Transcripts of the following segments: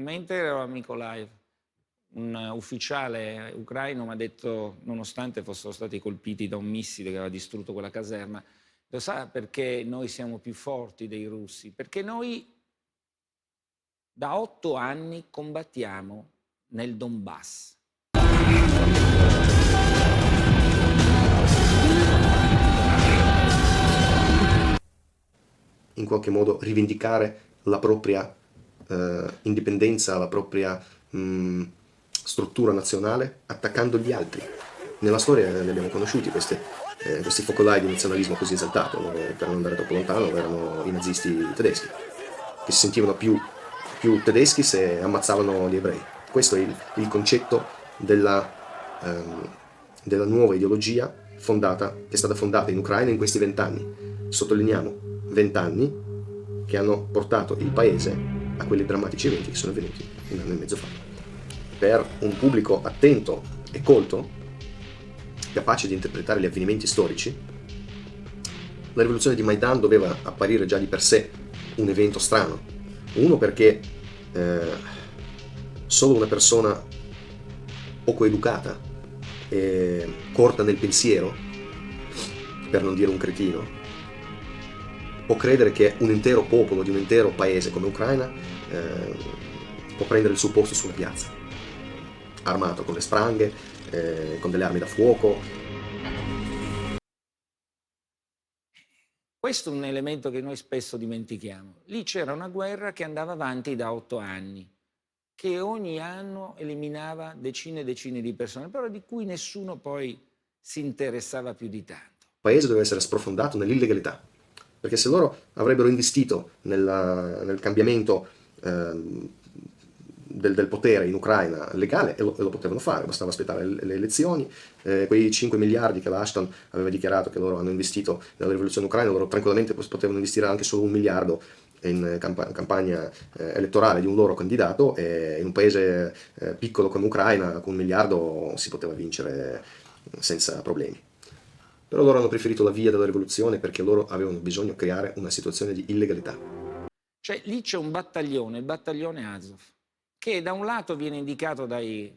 Mentre ero a Mykolaiv, un ufficiale ucraino mi ha detto, nonostante fossero stati colpiti da un missile che aveva distrutto quella caserma, lo sa perché noi siamo più forti dei russi? Perché noi da 8 anni combattiamo nel Donbass. In qualche modo rivendicare la propria indipendenza, la propria struttura nazionale, attaccando gli altri. Nella storia li abbiamo conosciuti questi focolai di nazionalismo così esaltato, per non andare troppo lontano, erano i nazisti tedeschi, che si sentivano più tedeschi se ammazzavano gli ebrei. Questo è il concetto della nuova ideologia che è stata fondata in Ucraina in questi 20 anni. Sottolineiamo, 20 anni che hanno portato il paese a quei drammatici eventi che sono avvenuti un anno e mezzo fa. Per un pubblico attento e colto, capace di interpretare gli avvenimenti storici, la rivoluzione di Maidan doveva apparire già di per sé un evento strano. Uno, perché solo una persona poco educata e corta nel pensiero, per non dire un cretino, può credere che un intero popolo di un intero paese come Ucraina può prendere il suo posto sulla piazza, armato con le spranghe, con delle armi da fuoco. Questo è un elemento che noi spesso dimentichiamo. Lì c'era una guerra che andava avanti da 8 anni, che ogni anno eliminava decine e decine di persone, però di cui nessuno poi si interessava più di tanto. Il paese doveva essere sprofondato nell'illegalità, perché se loro avrebbero investito nel cambiamento del potere in Ucraina legale, e lo potevano fare, bastava aspettare le elezioni. Quei 5 miliardi che l'Ashton aveva dichiarato che loro hanno investito nella rivoluzione ucraina, loro tranquillamente potevano investire anche solo 1 miliardo in campagna elettorale di un loro candidato, e in un paese piccolo come Ucraina con 1 miliardo si poteva vincere senza problemi. Però loro hanno preferito la via della rivoluzione perché loro avevano bisogno di creare una situazione di illegalità. Cioè lì c'è un battaglione, il battaglione Azov, che da un lato viene indicato dai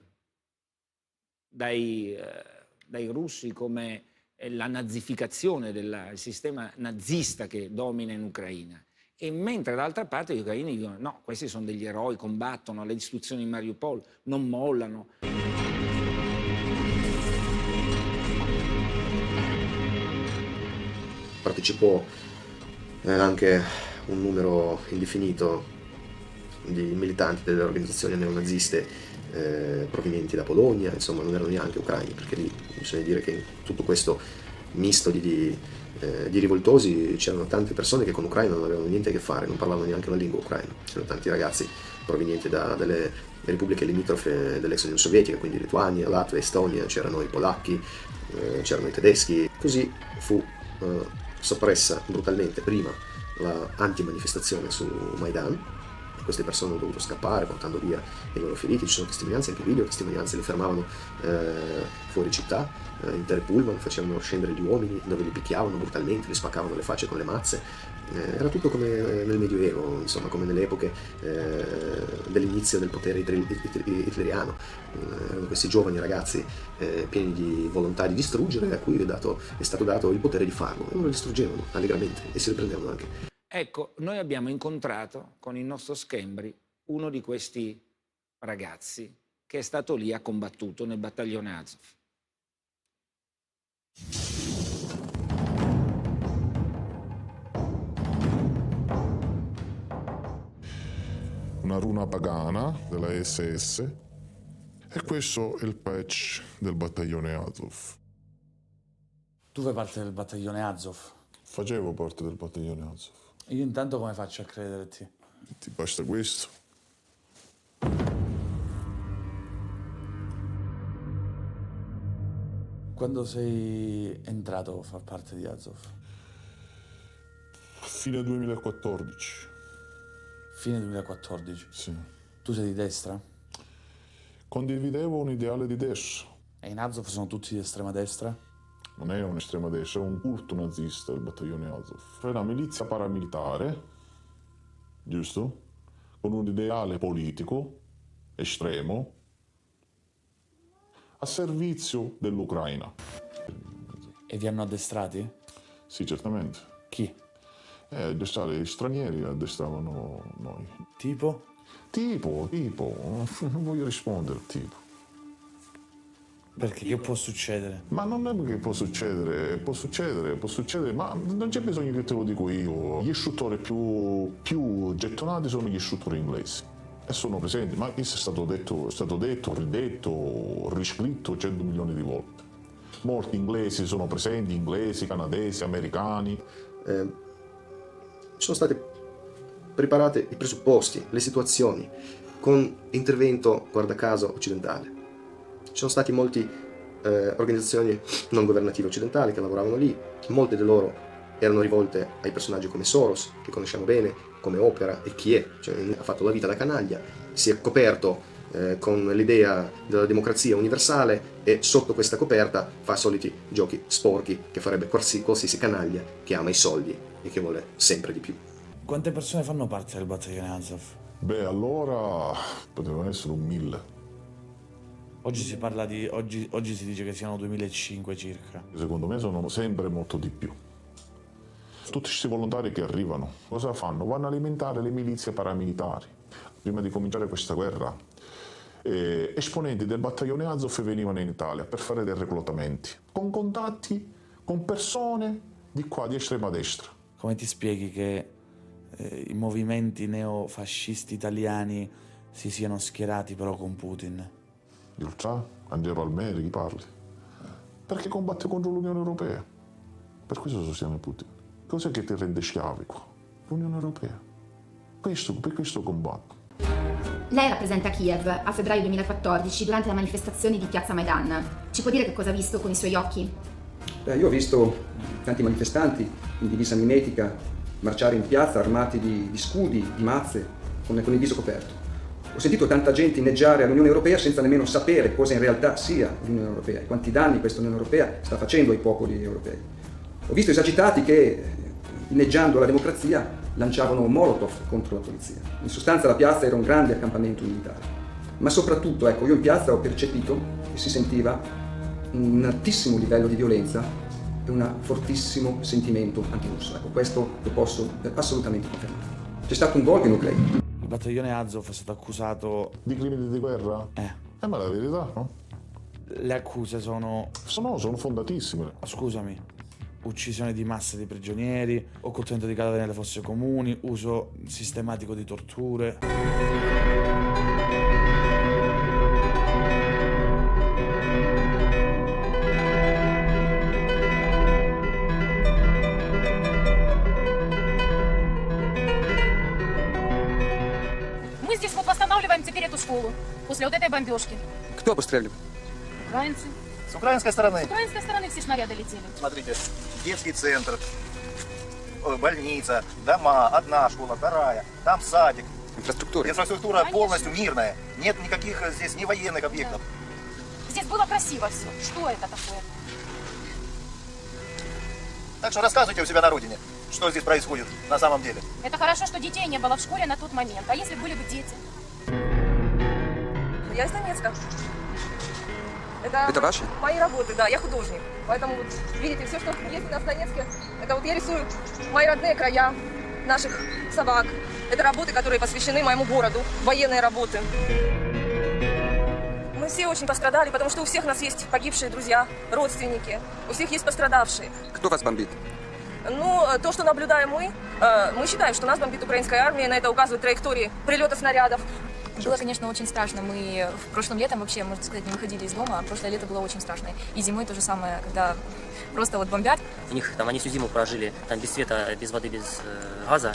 russi come la nazificazione del sistema nazista che domina in Ucraina, e mentre dall'altra parte gli ucraini dicono no, questi sono degli eroi, combattono alle distruzioni in Mariupol, non mollano. Partecipò anche un numero indefinito di militanti delle organizzazioni neonaziste provenienti da Polonia, insomma non erano neanche ucraini, perché lì bisogna dire che in tutto questo misto di rivoltosi c'erano tante persone che con l'Ucraina non avevano niente a che fare, non parlavano neanche la lingua ucraina. C'erano tanti ragazzi provenienti dalle repubbliche limitrofe dell'ex Unione Sovietica, quindi Lituania, Latvia, Estonia, c'erano i polacchi, c'erano i tedeschi. Così fu soppressa brutalmente prima la antimanifestazione su Maidan. Queste persone hanno dovuto scappare portando via i loro feriti. Ci sono testimonianze, anche video testimonianze, li fermavano fuori città, intere pullman, facevano scendere gli uomini dove li picchiavano brutalmente, li spaccavano le facce con le mazze. Era tutto come nel Medioevo, insomma, come nelle epoche dell'inizio del potere hitleriano. Erano questi giovani ragazzi pieni di volontà di distruggere, a cui è stato dato il potere di farlo, e loro lo distruggevano allegramente e si riprendevano anche. Ecco, noi abbiamo incontrato con il nostro Schembri uno di questi ragazzi che è stato lì, ha combattuto nel battaglione Azov. Una runa pagana della SS, e questo è il patch del battaglione Azov. Tu fai parte del battaglione Azov? Facevo parte del battaglione Azov. Io intanto come faccio a crederti? Ti basta questo? Quando sei entrato a far parte di Azov? Fine 2014. Fine 2014? Sì. Tu sei di destra? Condividevo un ideale di destra. E in Azov sono tutti di estrema destra? Non è un'estrema destra, è un culto nazista il battaglione Azov. È una milizia paramilitare, giusto? con un ideale politico estremo a servizio dell'Ucraina. E vi hanno addestrati? Sì, certamente. Chi? Addestrare stranieri addestravano noi. Tipo? Tipo, non voglio rispondere, tipo. Perché che può succedere? Ma non è che può succedere, ma non c'è bisogno che te lo dico io. Gli istruttori più gettonati sono gli istruttori inglesi. E sono presenti, ma questo è stato detto, ridetto, riscritto 100 milioni di volte. Molti inglesi sono presenti, inglesi, canadesi, americani. Sono state preparate i presupposti, le situazioni, con intervento, guarda caso, occidentale. Ci sono stati molti organizzazioni non governative occidentali che lavoravano lì, molte di loro erano rivolte ai personaggi come Soros, che conosciamo bene, come opera e chi è, cioè ha fatto la vita da canaglia, si è coperto con l'idea della democrazia universale e sotto questa coperta fa i soliti giochi sporchi che farebbe qualsiasi canaglia che ama i soldi e che vuole sempre di più. Quante persone fanno parte del battaglione Azov? Beh, allora potevano essere 1000. Oggi si parla di... Oggi si dice che siano 2005 circa. Secondo me sono sempre molto di più. Tutti questi volontari che arrivano, cosa fanno? Vanno a alimentare le milizie paramilitari. Prima di cominciare questa guerra, esponenti del battaglione Azov venivano in Italia per fare dei reclutamenti, con contatti con persone di qua, di estrema destra. Come ti spieghi che i movimenti neofascisti italiani si siano schierati però con Putin? Io sa, Angelo Almeri, chi parli? Perché combatte contro l'Unione Europea. Per questo sostiene Putin. Cos'è che ti rende schiavi qua? L'Unione Europea. Per questo combatto. Lei era presente a Kiev a febbraio 2014 durante la manifestazione di Piazza Maidan. Ci può dire che cosa ha visto con i suoi occhi? Io ho visto tanti manifestanti in divisa mimetica marciare in piazza armati di scudi, di mazze, con il viso coperto. Ho sentito tanta gente inneggiare all'Unione Europea senza nemmeno sapere cosa in realtà sia l'Unione Europea e quanti danni questa Unione Europea sta facendo ai popoli europei. Ho visto esagitati che, inneggiando alla democrazia, lanciavano molotov contro la polizia. In sostanza la piazza era un grande accampamento militare. Ma soprattutto, io in piazza ho percepito che si sentiva un altissimo livello di violenza e un fortissimo sentimento antirusso. Questo lo posso assolutamente confermare. C'è stato un golpe nucleare. Il battaglione Azov è stato accusato... Di crimini di guerra? Ma la verità, no? Le accuse sono... Sono fondatissime. Scusami. Uccisione di masse di prigionieri, occultamento di cadaveri nelle fosse comuni, uso sistematico di torture. Мы здесь вот восстанавливаем теперь эту школу после вот этой бомбежки. Кто обстреливал? Украинцы. С украинской стороны. С украинской стороны все снаряды летели. Смотрите, детский центр, больница, дома, одна школа, вторая, там садик. Инфраструктура. Инфраструктура Конечно. полностью мирная. Нет никаких здесь ни военных объектов. Здесь было красиво все. Что это такое? Так что рассказывайте у себя на родине, что здесь происходит на самом деле. Это хорошо, что детей не было в школе на тот момент. А если были бы дети? Я из Донецка. Это ваши? Мои работы, да, я художник. Поэтому вот видите, все, что есть у нас в Донецке, это вот я рисую мои родные края, наших собак. Это работы, которые посвящены моему городу, военные работы. Мы все очень пострадали, потому что у всех нас есть погибшие друзья, родственники, у всех есть пострадавшие. Кто вас бомбит? Ну, то, что наблюдаем мы считаем, что нас бомбит украинская армия, на это указывают траектории прилета снарядов. Было, конечно, очень страшно. Мы прошлым летом вообще, можно сказать, не выходили из дома. Прошлое лето было очень страшное. И зимой то же самое, когда просто вот бомбят. У них там, они всю зиму прожили там без света, без воды, без газа.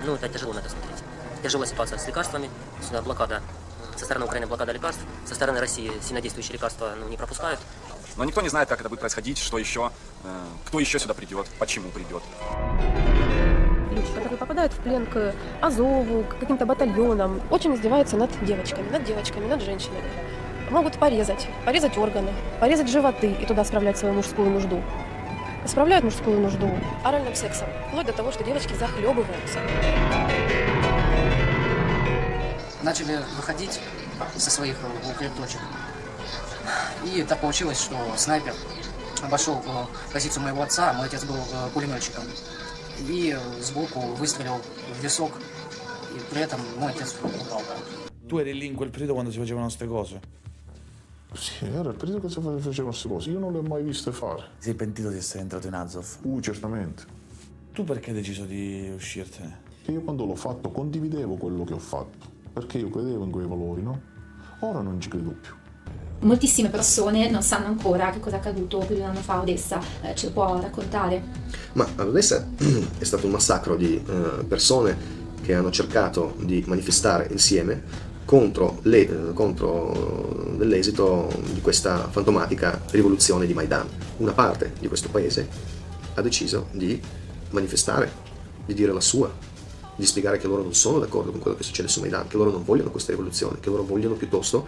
Ну, это тяжело на это смотреть. Тяжелая ситуация с лекарствами. Сюда блокада. Со стороны Украины блокада лекарств. Со стороны России сильнодействующие лекарства не пропускают. Но никто не знает, как это будет происходить, что еще, кто еще сюда придет, почему придет. Люди, которые попадают в плен к Азову, к каким-то батальонам, очень издеваются над девочками, над женщинами. Могут порезать органы, порезать животы и туда справлять свою мужскую нужду. Справляют мужскую нужду оральным сексом, вплоть до того, что девочки захлебываются. начали выходить со своих укрепτочек. И так получилось, что снайпер обошел позицию моего отца, мой отец был пулеметчиком, и сбоку выстрелил в висок, и при этом mой отец упал. Tu eri lì in quel periodo quando si facevano queste cose? Sì, era il periodo che si facevano queste cose. Io non le ho mai viste fare. Sei pentito di essere entrato in Azov? Certamente. Tu perché hai deciso di uscirtene? Che io quando l'ho fatto condividevo quello che ho fatto, perché io credevo in quei valori, no? Ora non ci credo più. Moltissime persone non sanno ancora che cosa è accaduto più di un anno fa a Odessa. Ce lo può raccontare? Ma ad Odessa è stato un massacro di persone che hanno cercato di manifestare insieme contro l'esito di questa fantomatica rivoluzione di Maidan. Una parte di questo paese ha deciso di manifestare, di dire la sua, di spiegare che loro non sono d'accordo con quello che succede su Maidan, che loro non vogliono questa rivoluzione, che loro vogliono piuttosto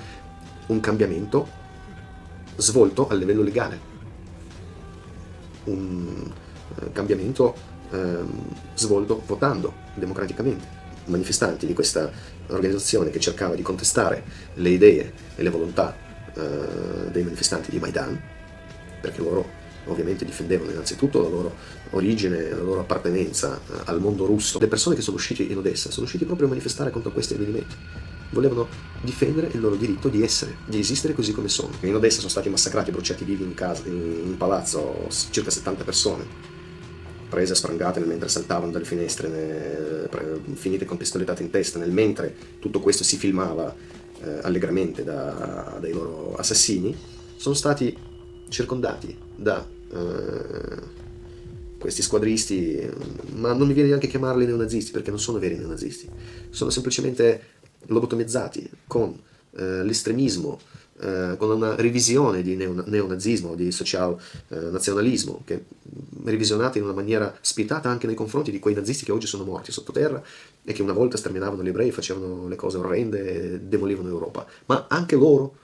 un cambiamento svolto a livello legale, un cambiamento svolto votando democraticamente. I manifestanti di questa organizzazione che cercava di contestare le idee e le volontà dei manifestanti di Maidan, perché loro ovviamente difendevano innanzitutto la loro origine, la loro appartenenza al mondo russo. Le persone che sono uscite in Odessa sono uscite proprio a manifestare contro questi avvenimenti. Volevano difendere il loro diritto di essere, di esistere così come sono. In Odessa sono stati massacrati, bruciati vivi in palazzo circa 70 persone, prese a sprangate mentre saltavano dalle finestre, finite con pistolettate in testa, nel mentre tutto questo si filmava allegramente dai loro assassini. Sono stati circondati da questi squadristi, ma non mi viene neanche chiamarli neonazisti, perché non sono veri neonazisti, sono semplicemente lobotomizzati con l'estremismo, con una revisione di neonazismo, di social nazionalismo, che revisionata in una maniera spietata anche nei confronti di quei nazisti che oggi sono morti sottoterra e che una volta sterminavano gli ebrei, facevano le cose orrende e demolivano l'Europa. Ma anche loro,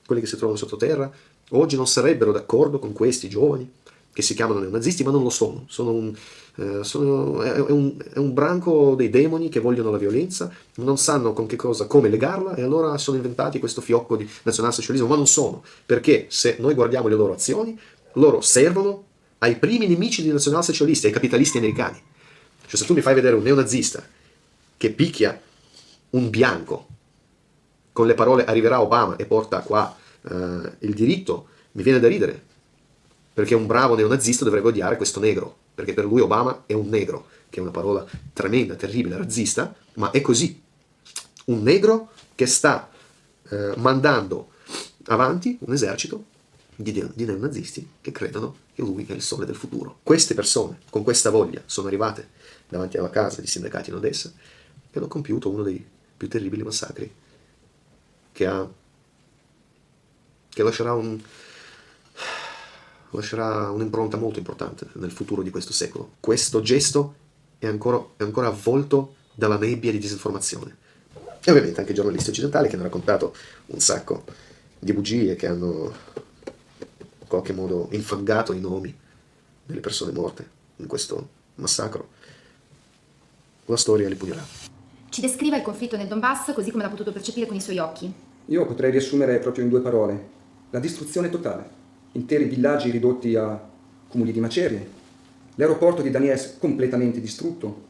quelli che si trovano sottoterra, oggi non sarebbero d'accordo con questi giovani che si chiamano neonazisti, ma non lo sono. È un branco dei demoni che vogliono la violenza, non sanno con che cosa, come legarla, e allora sono inventati questo fiocco di nazionalsocialismo, ma non sono, perché se noi guardiamo le loro azioni, loro servono ai primi nemici dei nazionalsocialisti, ai capitalisti americani. Cioè, se tu mi fai vedere un neonazista che picchia un bianco con le parole "arriverà Obama" e porta qua il diritto, mi viene da ridere, perché un bravo neonazista dovrebbe odiare questo negro, perché per lui Obama è un negro, che è una parola tremenda, terribile, razzista, ma è così. Un negro che sta mandando avanti un esercito di neonazisti che credono che lui è il sole del futuro. Queste persone, con questa voglia, sono arrivate davanti alla casa di sindacati in Odessa e hanno compiuto uno dei più terribili massacri che lascerà un'impronta molto importante nel futuro di questo secolo. Questo gesto è ancora avvolto dalla nebbia di disinformazione. E ovviamente anche i giornalisti occidentali che hanno raccontato un sacco di bugie, che hanno in qualche modo infangato i nomi delle persone morte in questo massacro. La storia li punirà. Ci descriva il conflitto nel Donbass così come l'ha potuto percepire con i suoi occhi. Io potrei riassumere proprio in 2 parole: la distruzione totale. Interi villaggi ridotti a cumuli di macerie, l'aeroporto di Donetsk completamente distrutto,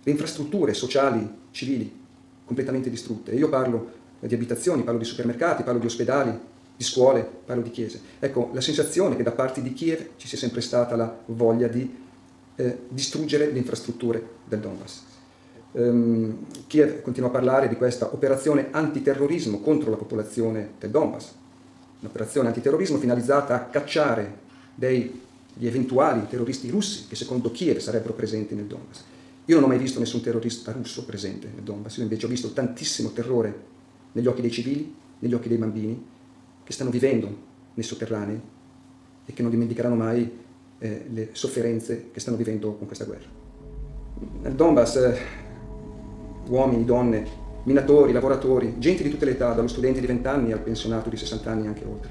le infrastrutture sociali, civili, completamente distrutte. E io parlo di abitazioni, parlo di supermercati, parlo di ospedali, di scuole, parlo di chiese. Ecco, la sensazione che da parte di Kiev ci sia sempre stata la voglia di distruggere le infrastrutture del Donbass. Kiev continua a parlare di questa operazione antiterrorismo contro la popolazione del Donbass, un'operazione antiterrorismo finalizzata a cacciare gli eventuali terroristi russi che secondo Kiev sarebbero presenti nel Donbass. Io non ho mai visto nessun terrorista russo presente nel Donbass, io invece ho visto tantissimo terrore negli occhi dei civili, negli occhi dei bambini che stanno vivendo nei sotterranei e che non dimenticheranno mai le sofferenze che stanno vivendo con questa guerra. Nel Donbass uomini, donne, minatori, lavoratori, gente di tutte le età, dallo studente di 20 anni al pensionato di 60 anni e anche oltre.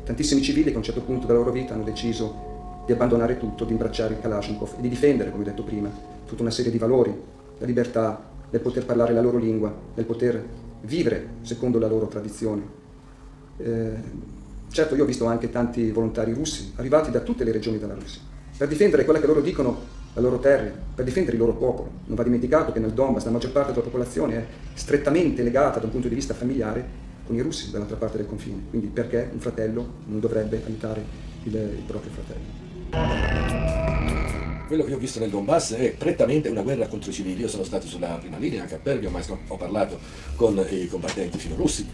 Tantissimi civili che a un certo punto della loro vita hanno deciso di abbandonare tutto, di imbracciare il Kalashnikov e di difendere, come ho detto prima, tutta una serie di valori, la libertà, nel poter parlare la loro lingua, nel poter vivere secondo la loro tradizione. Certo, io ho visto anche tanti volontari russi arrivati da tutte le regioni della Russia per difendere quella che loro dicono la loro terra, per difendere il loro popolo. Non va dimenticato che nel Donbass la maggior parte della popolazione è strettamente legata da un punto di vista familiare con i russi dall'altra parte del confine. Quindi perché un fratello non dovrebbe aiutare il proprio fratello? Quello che io ho visto nel Donbass è prettamente una guerra contro i civili. Io sono stato sulla prima linea, anche a Pergio, ma ho parlato con i combattenti filorussi.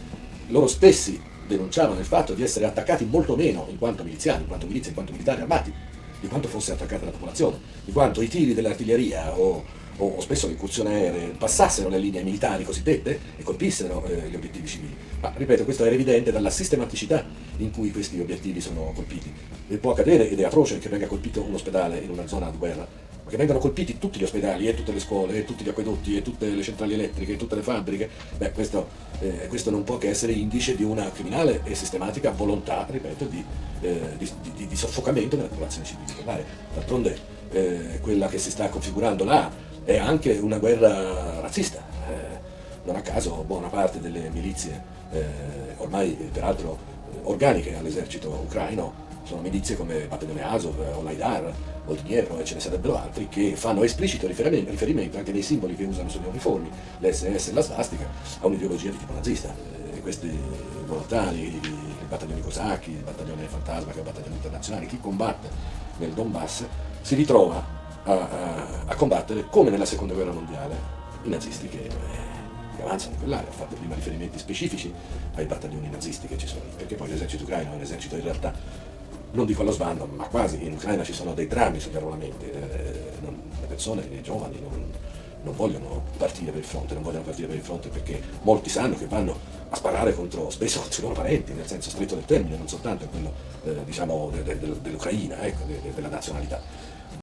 Loro stessi denunciavano il fatto di essere attaccati molto meno in quanto miliziani, in quanto milizie, in quanto militari armati, di quanto fosse attaccata la popolazione, di quanto i tiri dell'artiglieria o spesso le incursioni aeree passassero le linee militari cosiddette e colpissero gli obiettivi civili. Ma ripeto, questo era evidente dalla sistematicità in cui questi obiettivi sono colpiti. E può accadere, ed è atroce, che venga colpito un ospedale in una zona di guerra, ma che vengano colpiti tutti gli ospedali e tutte le scuole e tutti gli acquedotti e tutte le centrali elettriche e tutte le fabbriche, beh, questo non può che essere indice di una criminale e sistematica volontà, ripeto, di soffocamento della popolazione civile. D'altronde quella che si sta configurando là è anche una guerra razzista. Non a caso buona parte delle milizie, ormai peraltro organiche all'esercito ucraino, sono milizie come Battaglione Azov o l'Aidar o il Dniepro, e ce ne sarebbero altri, che fanno esplicito riferimento anche nei simboli che usano sulle uniformi, l'SS e la svastica, a un'ideologia di tipo nazista. E questi volontari, i battaglioni cosacchi, il battaglione fantasma, che è un battaglione internazionale, chi combatte nel Donbass si ritrova a combattere come nella seconda guerra mondiale i nazisti che avanzano in quell'area. Ho fatto prima riferimenti specifici ai battaglioni nazisti che ci sono, perché poi l'esercito ucraino è un esercito in realtà, non dico allo sbando, ma quasi. In Ucraina ci sono dei drammi sugli arruolamenti, le persone, i giovani non vogliono partire per il fronte, perché molti sanno che vanno a sparare spesso contro i loro parenti, nel senso stretto del termine, non soltanto quello diciamo dell'Ucraina, ecco, della nazionalità.